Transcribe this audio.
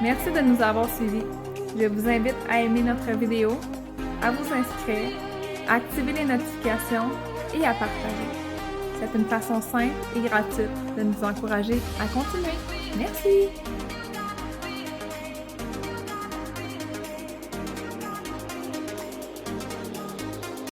Merci de nous avoir suivis. Je vous invite à aimer notre vidéo, à vous inscrire, à activer les notifications et à partager. C'est une façon simple et gratuite de nous encourager à continuer. Merci!